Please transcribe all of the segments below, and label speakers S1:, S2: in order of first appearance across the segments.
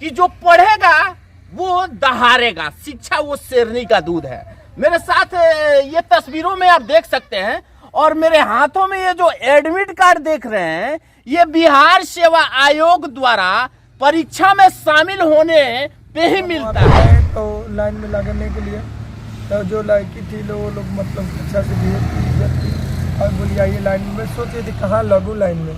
S1: कि जो पढ़ेगा वो दहाड़ेगा। शिक्षा वो शेरनी का दूध है। मेरे साथ ये तस्वीरों में आप देख सकते हैं और मेरे हाथों में ये जो एडमिट कार्ड देख रहे हैं, ये बिहार सेवा आयोग द्वारा परीक्षा में शामिल होने पे ही मिलता है।
S2: तो लाइन में लगने के लिए तो जो लड़की थी वो लोग मतलब अच्छा से बिहेव की, इज्जत की और बोली आइए लाइन में। मैं सोचे थे कहाँ लगूँ लाइन में,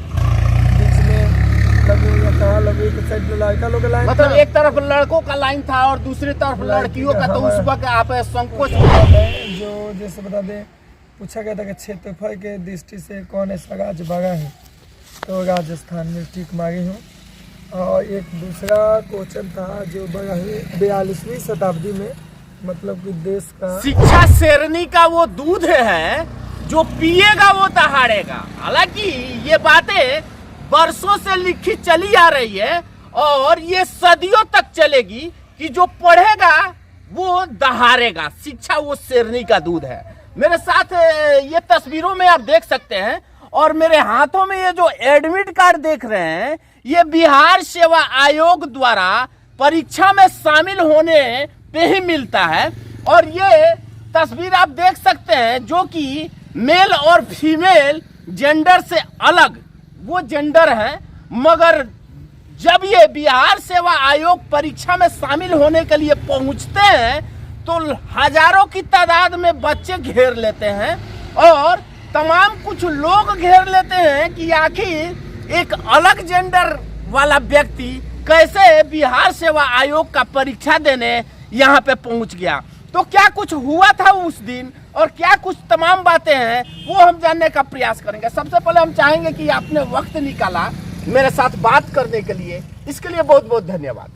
S2: बीच में लगूँ या कहाँ लगूँ। एक साइड में लड़का लोग लाइन,
S1: मतलब एक तरफ लड़कों का लाइन था और दूसरी तरफ लड़कियों का। तो उस वक्त आप संकोच
S2: जो जैसे बता दें, पूछा गया था कि क्षेत्रफल के दृष्टि से कौन ऐसा राज्य बड़ा है, तो राजस्थान में ठीक मांगी हूँ। और एक दूसरा क्वेश्चन था जो बड़ा है 42वीं शताब्दी में, मतलब कि देश का
S1: शिक्षा शेरनी का वो दूध है, जो पिएगा वो दहाड़ेगा। हालांकि ये बातें वर्षों से लिखी चली आ रही है और ये सदियों तक चलेगी कि जो पढ़ेगा वो दहाड़ेगा। शिक्षा वो शेरनी का दूध है। मेरे साथ ये तस्वीरों में आप देख सकते हैं और मेरे हाथों में ये जो एडमिट कार्ड देख रहे हैं, ये बिहार सेवा आयोग द्वारा परीक्षा में शामिल होने पे ही मिलता है। और ये तस्वीर आप देख सकते हैं जो कि मेल और फीमेल जेंडर से अलग वो जेंडर है, मगर जब ये बिहार सेवा आयोग परीक्षा में शामिल होने के लिए पहुंचते हैं तो हजारों की तादाद में बच्चे घेर लेते हैं और तमाम कुछ लोग घेर लेते हैं कि आखिर एक अलग जेंडर वाला व्यक्ति कैसे बिहार सेवा आयोग का परीक्षा देने यहाँ पे पहुँच गया। तो क्या कुछ हुआ था उस दिन और क्या कुछ तमाम बातें हैं वो हम जानने का प्रयास करेंगे। सबसे पहले हम चाहेंगे कि आपने वक्त निकाला मेरे साथ बात करने के लिए, इसके लिए बहुत बहुत धन्यवाद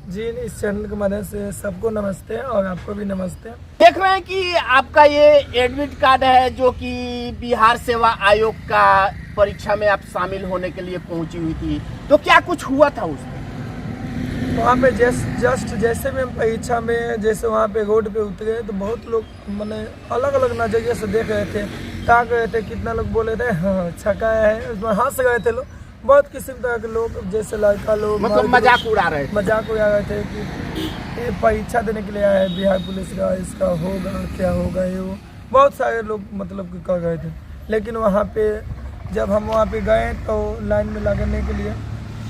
S2: जी। इस चैनल के माध्यम से सबको नमस्ते और आपको भी नमस्ते।
S1: देख रहे हैं कि आपका ये एडमिट कार्ड है जो कि बिहार सेवा आयोग का परीक्षा में आप शामिल होने के लिए पहुंची हुई थी, तो क्या कुछ हुआ था उसमें?
S2: वहाँ पे जस्ट जैसे में परीक्षा में जैसे वहाँ पे रोड पे उतरे तो बहुत लोग मैंने अलग अलग नजरिए से देख रहे थे, ताक रहे थे। कितना लोग बोले थे हाँ छका है, उसमें हंस रहे थे लोग। बहुत किस्म तरह के लोग, जैसे लड़का लोग
S1: मतलब मजाक उड़ा रहे
S2: थे कि ये परीक्षा देने के लिए आया है बिहार पुलिस का, इसका होगा क्या होगा ये वो। बहुत सारे लोग मतलब कि कर रहे थे। लेकिन वहाँ पे जब हम वहाँ पे गए तो लाइन में लगने के लिए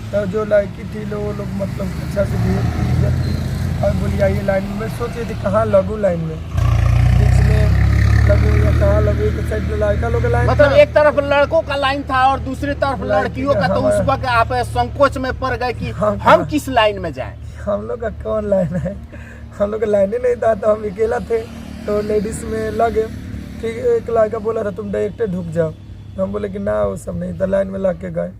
S2: तो जो लड़की थी वो लोग मतलब अच्छा से बिहेव की, इज्जत की और बोली आइए लाइन में। मैं सोचे थे कहाँ लगूँ लाइन में, बीच में लगूँ या कहाँ लगूँ। एक साइड में लड़का लोग लाइन,
S1: मतलब एक तरफ लड़कों का लाइन था और दूसरी तरफ लड़कियों का। तो उस वक्त आप संकोच में पड़ गए कि हम किस लाइन में जाएं।
S2: हम लोग का कौन लाइन है, हम लोग का लाइन ही नहीं था। तो हम अकेला थे तो लेडीज में लगे। ठीक, एक लड़का बोला था तुम डायरेक्ट ढुक जाओ, तो हम बोले कि ना वो सब नहीं था। लाइन में लग के गए,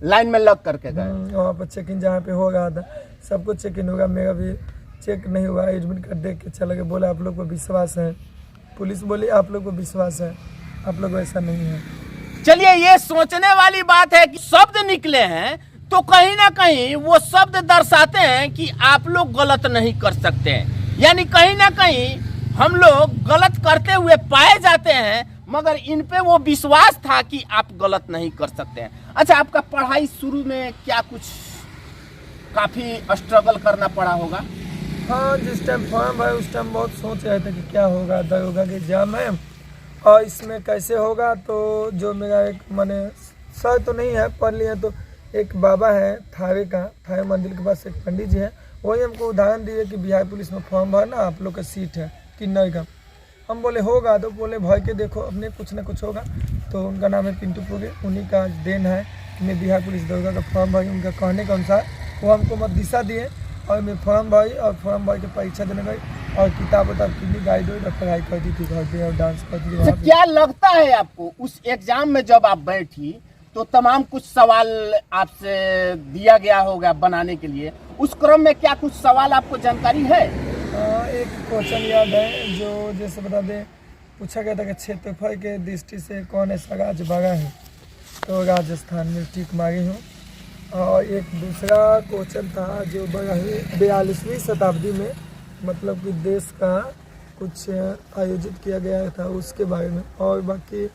S1: लाइन में लग करके गए।
S2: वहाँ पर चेक इन जहाँ पे हो रहा था सब कुछ चेक इन होगा। मेरा भी चेक नहीं हुआ। एडमिट कार्ड देख के चला गया। बोला आप लोग को विश्वास है, पुलिस बोली आप लोग को विश्वास है, आप लोग ऐसा नहीं है।
S1: चलिए, ये सोचने वाली बात है कि शब्द निकले हैं तो कहीं ना कहीं वो शब्द दर्शाते हैं कि आप लोग गलत नहीं कर सकते हैं। यानी कहीं ना कहीं हम लोग गलत करते हुए पाए जाते हैं, मगर इन पे वो विश्वास था कि आप गलत नहीं कर सकते हैं। अच्छा, आपका पढ़ाई शुरू में क्या कुछ काफी स्ट्रगल करना पड़ा होगा?
S2: हाँ, जिस टाइम फॉर्म भाई उस टाइम बहुत सोच रहे थे कि क्या होगा, दरोगा के एग्जाम है और इसमें कैसे होगा। तो जो मेरा एक मैंने सर तो नहीं है पढ़ लिया, तो एक बाबा है थावे मंदिर के पास एक पंडित जी है, वही हमको उदाहरण दिए कि बिहार पुलिस में फॉर्म भरना, आप लोग का सीट है किन्नर का। हम बोले होगा, तो बोले भर के देखो अपने कुछ ना कुछ होगा। तो उनका नाम है पिंटू पुगे, उन्हीं का देन है कि मैं बिहार पुलिस दरोगा का फॉर्म भरी। उनका कहने के अनुसार वो हमको मत दिशा दिए और मैं फॉर्म भरी और फॉर्म भर के परीक्षा देने गई और किताब कितनी गाइड हुई और पढ़ाई करती थी घर पे और डांस करती थी।
S1: क्या लगता है आपको उस एग्जाम में जब आप बैठी तो तमाम कुछ सवाल आपसे दिया गया होगा बनाने के लिए, उस क्रम में क्या कुछ सवाल आपको जानकारी है?
S2: एक क्वेश्चन याद है जो जैसे बता दें, पूछा गया था कि क्षेत्रफल के दृष्टि से कौन ऐसा राज्य बड़ा है, तो राजस्थान में ठीक मांगी हूँ। और एक दूसरा क्वेश्चन था जो बड़ा है 42वीं शताब्दी में, मतलब कि देश का कुछ आयोजित किया गया था उसके बारे में। और बाकी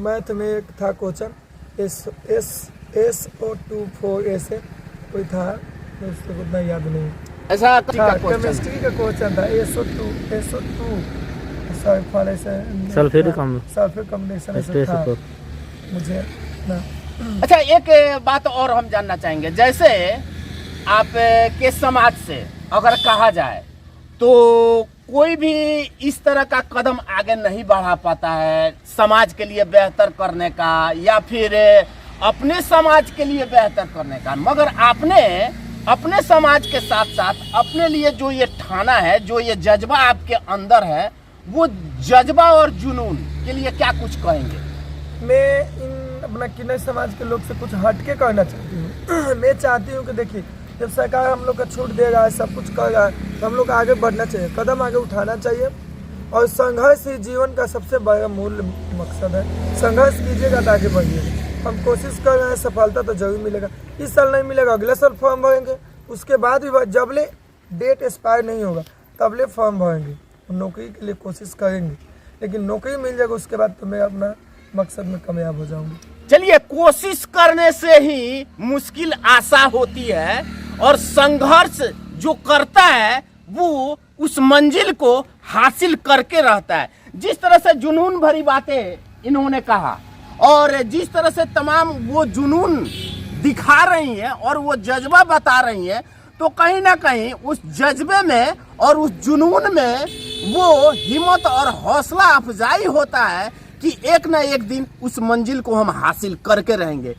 S2: मैथ में एक था क्वेश्चन SO24 ऐसे कोई था दोस्तों को उतना याद नहीं।
S1: ऐसा
S2: हाँ,
S1: क्वेश्चन
S2: केमिस्ट्री का क्वेश्चन था SO2
S3: सल्फेट
S2: कॉम्बिनेशन ऐसा था मुझे ना।
S1: अच्छा, एक बात और हम जानना चाहेंगे, जैसे आप के समाज से अगर कहा जाए तो कोई भी इस तरह का कदम आगे नहीं बढ़ा पाता है समाज के लिए बेहतर करने का या फिर अपने समाज के लिए बेहतर करने का, मगर आपने अपने समाज के साथ साथ अपने लिए जो ये ठाना है, जो ये जज्बा आपके अंदर है, वो जज्बा और जुनून के लिए क्या कुछ कहेंगे?
S2: मैं इन अपना किन्नर समाज के लोग से कुछ हटके कहना चाहती हूँ। मैं चाहती हूँ कि देखिए, जब सरकार हम लोग का छूट दे रहा है, सब कुछ कर रहा है, तो हम लोग आगे बढ़ना चाहिए, कदम आगे उठाना चाहिए। और संघर्ष ही जीवन का सबसे बड़ा मूल मकसद है। संघर्ष कीजिएगा तो आगे बढ़िएगा। हम कोशिश कर रहे हैं, सफलता तो जरूर मिलेगा। इस साल नहीं मिलेगा, अगले साल फॉर्म भरेंगे, उसके बाद भी जबले डेट एक्सपायर नहीं होगा तबले फॉर्म भरेंगे, नौकरी के लिए कोशिश करेंगे। लेकिन नौकरी मिल जाएगा उसके बाद तो मैं अपना मकसद में कामयाब हो जाऊंगी।
S1: चलिए, कोशिश करने से ही मुश्किल आशा होती है और संघर्ष जो करता है वो उस मंजिल को हासिल करके रहता है। जिस तरह से जुनून भरी बातें इन्होंने कहा और जिस तरह से तमाम वो जुनून दिखा रही हैं और वो जज्बा बता रही हैं, तो कहीं ना कहीं उस जज्बे में और उस जुनून में वो हिम्मत और हौसला अफजाई होता है कि एक ना एक दिन उस मंजिल को हम हासिल करके रहेंगे।